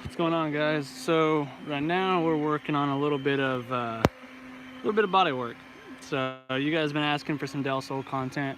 What's going on, guys? So right now we're working on a little bit of body work. So you guys have been asking for some Del Sol content.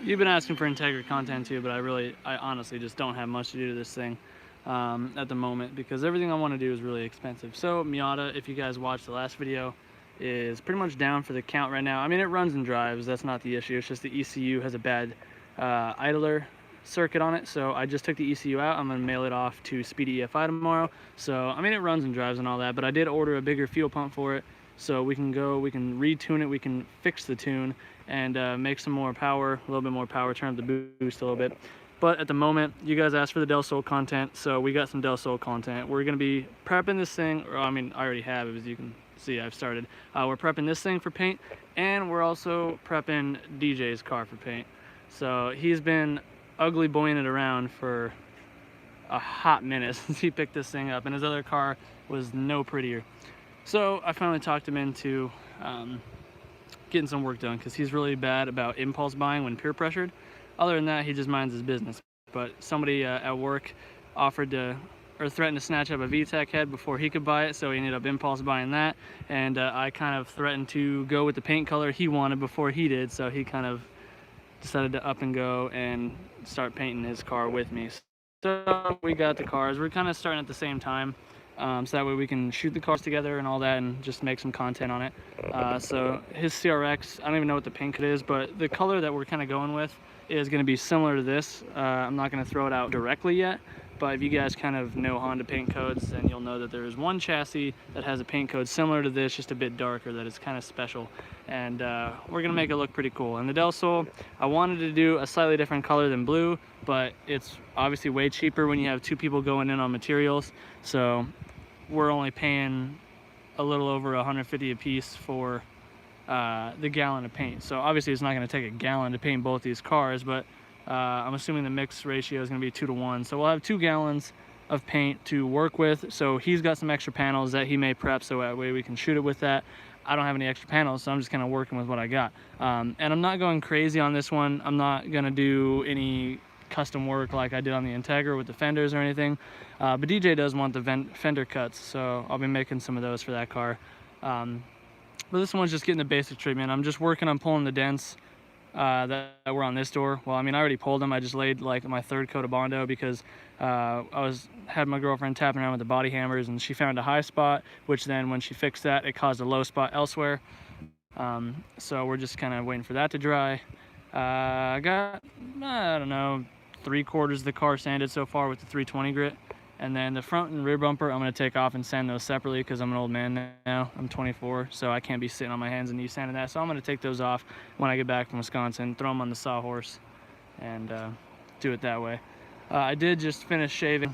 You've been asking for Integra content too, but I honestly just don't have much to do to this thing at the moment because everything I want to do is really expensive. So Miata, if you guys watched the last video, is pretty much down for the count right now. I mean, it runs and drives, that's not the issue. It's just the ECU has a bad idler circuit on it, so I just took the ECU out. I'm gonna mail it off to Speedy EFI tomorrow. So I mean, it runs and drives and all that, but I did order a bigger fuel pump for it, so we can retune it, we can fix the tune and make some more power, a little bit more power, turn up the boost a little bit. But at the moment, you guys asked for the Del Sol content, so we got some Del Sol content. We're gonna be prepping this thing, or I mean, I already have, as you can see, I've started. We're prepping this thing for paint, and we're also prepping DJ's car for paint. So he's been ugly boying it around for a hot minute since he picked this thing up, and his other car was no prettier. So I finally talked him into getting some work done because he's really bad about impulse buying when peer pressured. Other than that, he just minds his business. But somebody at work offered to, or threatened to snatch up a VTEC head before he could buy it, so he ended up impulse buying that. And I kind of threatened to go with the paint color he wanted before he did, so he kind of decided to up and go and start painting his car with me. So we got the cars. We're kind of starting at the same time, so that way we can shoot the cars together and all that and just make some content on it. So his CRX, I don't even know what the paint is, but the color that we're kind of going with is going to be similar to this. I'm not going to throw it out directly yet, but if you guys kind of know Honda paint codes, then you'll know that there is one chassis that has a paint code similar to this, just a bit darker, that is kind of special. And we're gonna make it look pretty cool. And the Del Sol, I wanted to do a slightly different color than blue, but it's obviously way cheaper when you have two people going in on materials. So we're only paying a little over 150 a piece for the gallon of paint. So obviously it's not gonna take a gallon to paint both these cars, but I'm assuming the mix ratio is going to be 2 to 1. So we'll have 2 gallons of paint to work with. So he's got some extra panels that he may prep, so that way we can shoot it with that. I don't have any extra panels, so I'm just kind of working with what I got. And I'm not going crazy on this one. I'm not going to do any custom work like I did on the Integra with the fenders or anything. But DJ does want the fender cuts, so I'll be making some of those for that car. But this one's just getting the basic treatment. I'm just working on pulling the dents that were on this door. Well, I mean, I already pulled them. I just laid like my 3rd coat of Bondo because I had my girlfriend tapping around with the body hammers, and she found a high spot, which then when she fixed that, it caused a low spot elsewhere. So we're just kind of waiting for that to dry. I got, I don't know, 3/4 of the car sanded so far with the 320 grit. And then the front and rear bumper, I'm going to take off and sand those separately because I'm an old man now. I'm 24, so I can't be sitting on my hands and knees sanding that. So I'm going to take those off when I get back from Wisconsin, throw them on the sawhorse, and do it that way. I did just finish shaving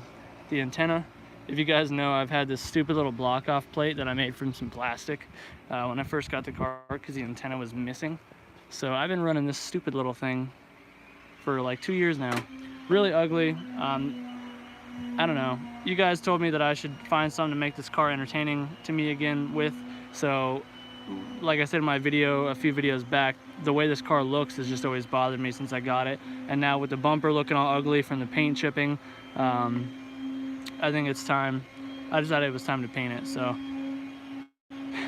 the antenna. If you guys know, I've had this stupid little block-off plate that I made from some plastic when I first got the car because the antenna was missing. So I've been running this stupid little thing for like 2 years now. Really ugly. I don't know. You guys told me that I should find something to make this car entertaining to me again with. So, like I said in my video a few videos back, the way this car looks has just always bothered me since I got it. And now with the bumper looking all ugly from the paint chipping, I think it's time. I decided it was time to paint it. So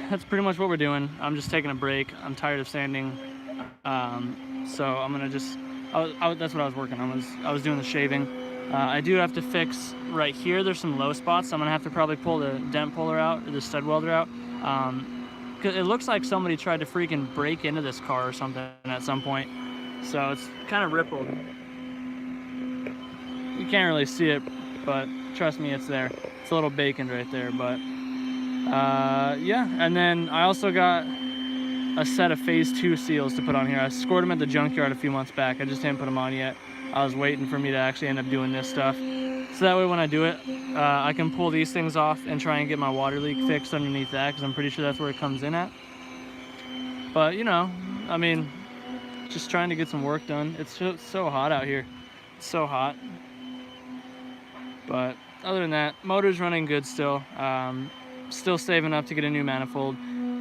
that's pretty much what we're doing. I'm just taking a break. I'm tired of sanding. So I'm gonna just, that's what I was working on. I was doing the shaving. I do have to fix right here. There's some low spots. So I'm gonna have to probably pull the dent puller out, or the stud welder out. Cause it looks like somebody tried to freaking break into this car or something at some point. So it's kind of rippled. You can't really see it, but trust me, it's there. It's a little baconed right there, but yeah. And then I also got a set of phase 2 seals to put on here. I scored them at the junkyard a few months back. I just didn't put them on yet. I was waiting for me to actually end up doing this stuff. So that way when I do it, I can pull these things off and try and get my water leak fixed underneath that, because I'm pretty sure that's where it comes in at. But you know, I mean, just trying to get some work done. It's so hot out here. It's so hot. But other than that, motor's running good still. Still saving up to get a new manifold.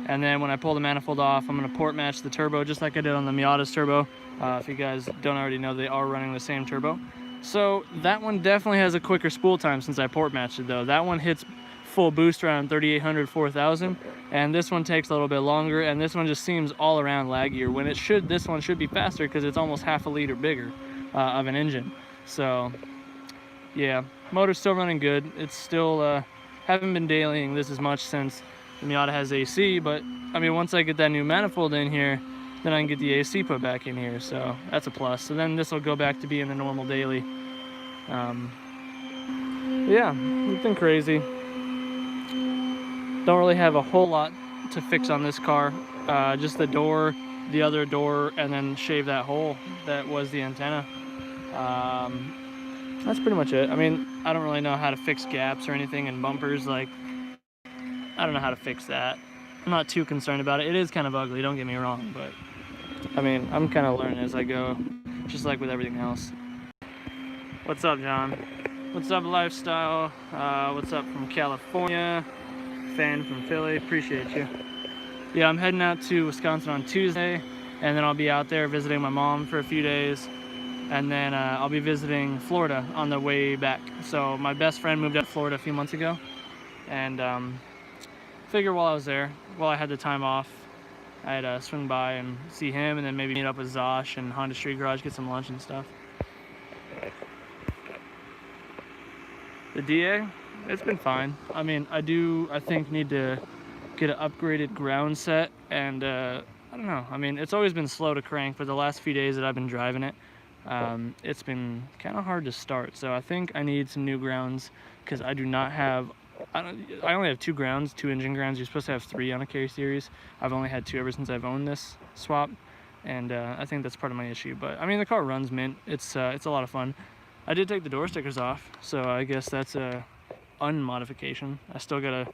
And then when I pull the manifold off, I'm gonna port match the turbo just like I did on the Miata's turbo. If you guys don't already know, they are running the same turbo. So that one definitely has a quicker spool time since I port matched it though. That one hits full boost around 3,800, 4,000, and this one takes a little bit longer, and this one just seems all around laggier when it should. This one should be faster because it's almost half a liter bigger of an engine. So yeah, motor's still running good. It's still haven't been dailying this as much since the Miata has AC, but I mean, once I get that new manifold in here, then I can get the AC put back in here, so that's a plus. So then this will go back to being the normal daily. Yeah, it's been crazy. Don't really have a whole lot to fix on this car. Just the door, the other door, and then shave that hole that was the antenna. That's pretty much it. I mean, I don't really know how to fix gaps or anything in bumpers. Like, I don't know how to fix that. I'm not too concerned about it. It is kind of ugly, don't get me wrong, but I mean, I'm kind of learning as I go, just like with everything else. What's up, John? What's up, Lifestyle? What's up from California? Fan from Philly, appreciate you. Yeah, I'm heading out to Wisconsin on Tuesday, and then I'll be out there visiting my mom for a few days, and then I'll be visiting Florida on the way back. So my best friend moved out to Florida a few months ago, and figure while I was there, while I had the time off, I'd swing by and see him, and then maybe meet up with Zosh and Honda Street Garage, get some lunch and stuff. The DA, it's been fine. I mean, I think need to get an upgraded ground set, and I don't know. I mean, it's always been slow to crank for the last few days that I've been driving it. It's been kind of hard to start, so I think I need some new grounds, because I do not have, I only have 2 grounds, 2 engine grounds. You're supposed to have 3 on a K series. I've only had 2 ever since I've owned this swap, and I think that's part of my issue. But I mean, the car runs mint. It's a lot of fun. I did take the door stickers off, so I guess that's a unmodification. I still gotta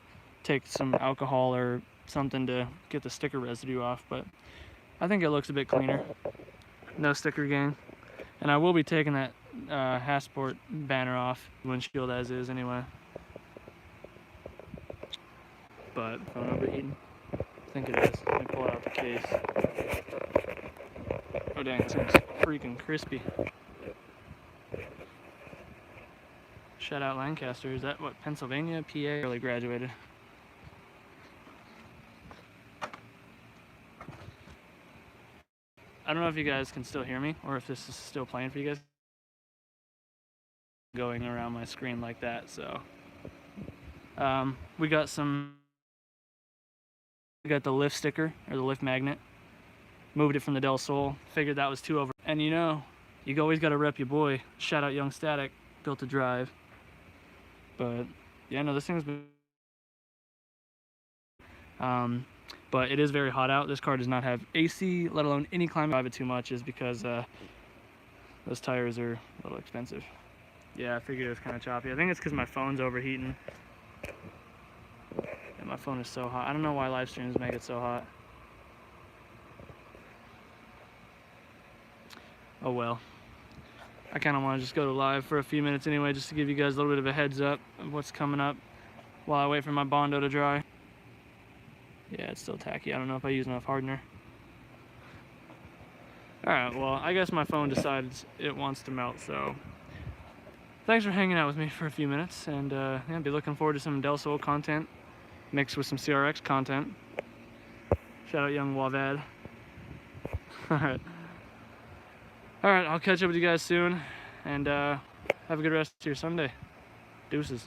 take some alcohol or something to get the sticker residue off, but I think it looks a bit cleaner. No sticker gang. And I will be taking that Hasport banner off, windshield as is anyway. But phone overheating? I think it is. Let me pull out the case. Oh dang, this thing's freaking crispy. Shout out Lancaster. Is that what, Pennsylvania, PA? Early graduated. I don't know if you guys can still hear me, or if this is still playing for you guys. Going around my screen like that, so. We got the lift sticker, or the lift magnet. Moved it from the Del Sol. Figured that was too over. And you know, you always gotta rep your boy. Shout out Young Static, built to drive. But yeah, no, this thing's been but it is very hot out. This car does not have AC, let alone any climate. I drive it too much is because those tires are a little expensive. Yeah, I figured it was kind of choppy. I think it's because my phone's overheating. And my phone is so hot. I don't know why live streams make it so hot. Oh well. I kind of want to just go to live for a few minutes anyway, just to give you guys a little bit of a heads up of what's coming up while I wait for my Bondo to dry. Yeah, it's still tacky. I don't know if I use enough hardener. Alright, well, I guess my phone decides it wants to melt, so thanks for hanging out with me for a few minutes, and yeah, be looking forward to some Del Sol content mixed with some CRX content. Shout out Young Wavad. Alright. Alright, I'll catch up with you guys soon, and have a good rest of your Sunday. Deuces.